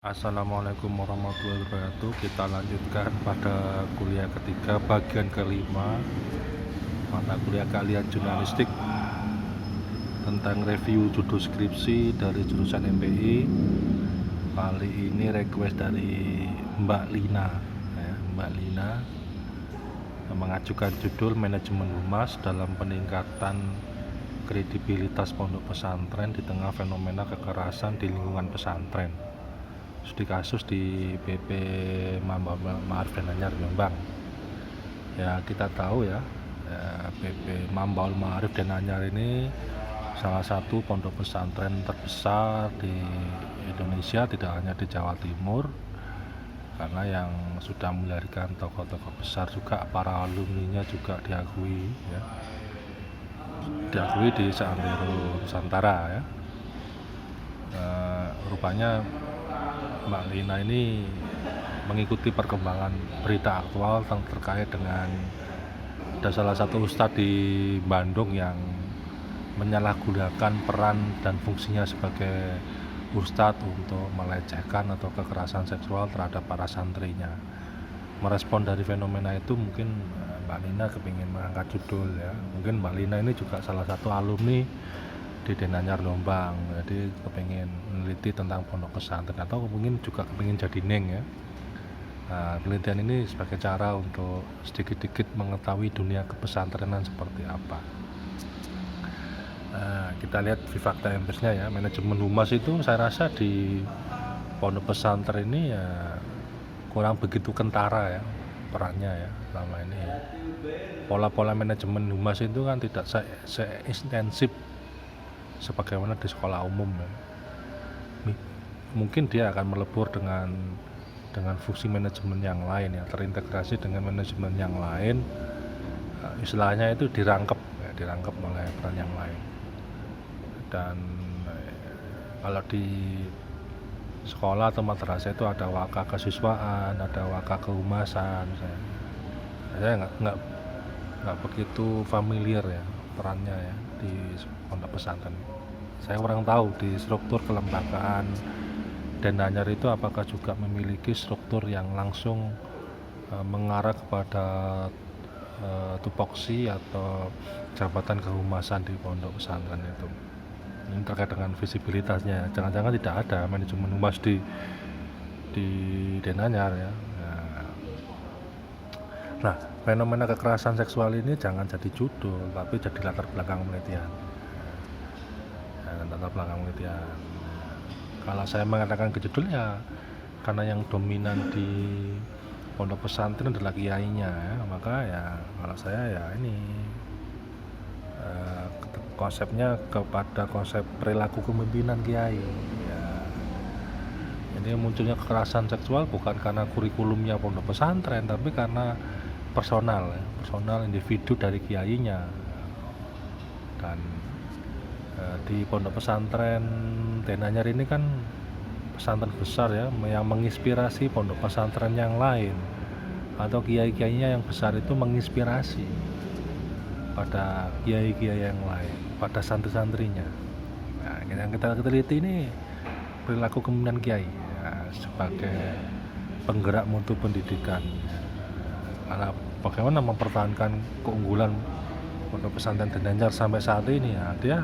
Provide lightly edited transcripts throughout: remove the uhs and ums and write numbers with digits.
Assalamualaikum warahmatullahi wabarakatuh. Kita lanjutkan pada kuliah ketiga bagian kelima mata kuliah keahlian jurnalistik tentang review judul skripsi dari jurusan MPI. Kali ini request dari Mbak Lina Mbak Lina mengajukan judul manajemen humas dalam peningkatan kredibilitas pondok pesantren di tengah fenomena kekerasan di lingkungan pesantren. Studi kasus di BP Ma'arif dan Anyar Jombang. Ya kita tahu ya, BP Mambaul Ma'arif dan Anyar ini salah satu pondok pesantren terbesar di Indonesia, tidak hanya di Jawa Timur, karena yang sudah melahirkan tokoh-tokoh besar juga, para alumninya juga diakui ya, di seantero Nusantara ya. Rupanya Mbak Lina ini mengikuti perkembangan berita aktual terkait dengan ada salah satu ustadz di Bandung yang menyalahgunakan peran dan fungsinya sebagai ustadz untuk melecehkan atau kekerasan seksual terhadap para santrinya. Merespon dari fenomena itu mungkin Mbak Lina kepingin mengangkat judul ya. Mungkin Mbak Lina ini juga salah satu alumni di Denanyar Jombang, jadi kepingin meneliti tentang pondok pesantren atau mungkin juga kepingin jadi neng ya. Nah, penelitian ini sebagai cara untuk sedikit-sedikit mengetahui dunia kepesantrenan seperti apa. Kita lihat fakta empirisnya ya. Manajemen humas itu saya rasa di pondok pesantren ini ya kurang begitu kentara ya perannya ya selama ini ya. Pola-pola manajemen humas itu kan tidak seintensif sebagaimana di sekolah umum ya. Mungkin dia akan melebur dengan fungsi manajemen yang lain ya, terintegrasi dengan manajemen yang lain, istilahnya itu dirangkep oleh peran yang lain. Dan kalau di sekolah atau madrasah itu ada waka kesiswaan, ada waka kehumasan. Saya nggak begitu familiar ya perannya ya di pondok pesantren. Saya kurang tahu di struktur kelembagaan Denanyar itu apakah juga memiliki struktur yang langsung mengarah kepada tupoksi atau jabatan kehumasan di pondok pesantren itu. Ini terkait dengan visibilitasnya. Jangan-jangan tidak ada manajemen humas di Denanyar ya. Nah, fenomena kekerasan seksual ini jangan jadi judul, tapi jadi latar belakang penelitian. Kalau saya mengatakan ke judul ya karena yang dominan di pondok pesantren adalah kiainya ya, maka ya kalau saya ya ini konsepnya kepada konsep perilaku kepemimpinan kiai ya. Jadi munculnya kekerasan seksual bukan karena kurikulumnya pondok pesantren, tapi karena personal individu dari kiainya. Dan di pondok pesantren Denanyar ini kan pesantren besar ya, yang menginspirasi pondok pesantren yang lain atau kiai-kiainya yang besar itu menginspirasi pada kiai-kiai yang lain, pada santri-santrinya. Nah, yang kita teliti ini perilaku kepemimpinan kiai ya, sebagai penggerak mutu pendidikan. Karena bagaimana mempertahankan keunggulan pondok pesantren Denanyar sampai saat ini ya, dia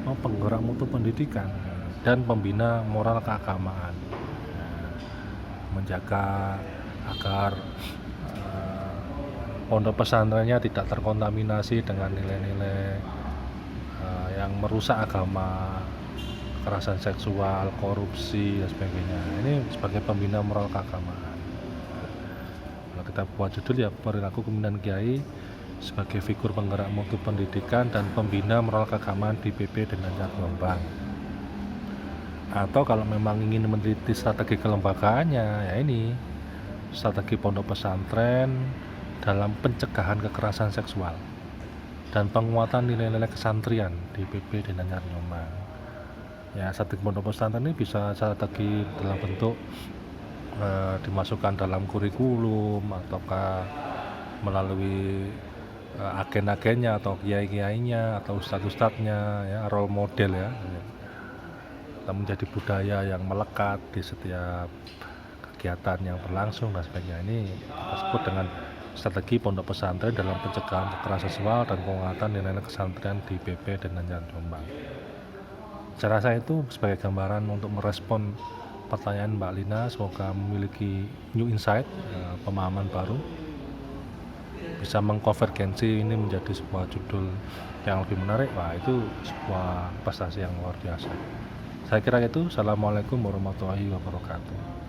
penggerak mutu pendidikan dan pembina moral keagamaan, menjaga agar pondok pesantrennya tidak terkontaminasi dengan nilai-nilai yang merusak agama, kekerasan seksual, korupsi dan sebagainya. Ini sebagai pembina moral keagamaan. Kalau kita buat judul ya perilaku kepemimpinan kiai sebagai figur penggerak mutu pendidikan dan pembina moral keagamaan di PP Denanyar Jombang. Atau kalau memang ingin meneliti strategi kelembagaannya ya ini strategi pondok pesantren dalam pencegahan kekerasan seksual dan penguatan nilai-nilai kesantrian di PP Denanyar Jombang. Ya, strategi pondok pesantren ini bisa strategi dalam bentuk dimasukkan dalam kurikulum ataukah melalui agen-agennya atau kiai-kiainya atau ustadz-ustadznya ya, role model ya. dan menjadi budaya yang melekat di setiap kegiatan yang berlangsung dan sebagainya. Ini kita sebut dengan strategi pondok pesantren dalam pencegahan kekerasan seksual dan penguatan nilai kesantren di PP dan Jombang. Saya rasa itu sebagai gambaran untuk merespon pertanyaan Mbak Lina. Semoga memiliki new insight, pemahaman baru, bisa mengkonvergensi ini menjadi sebuah judul yang lebih menarik. Wah, itu sebuah prestasi yang luar biasa. Saya kira itu. Assalamualaikum warahmatullahi wabarakatuh.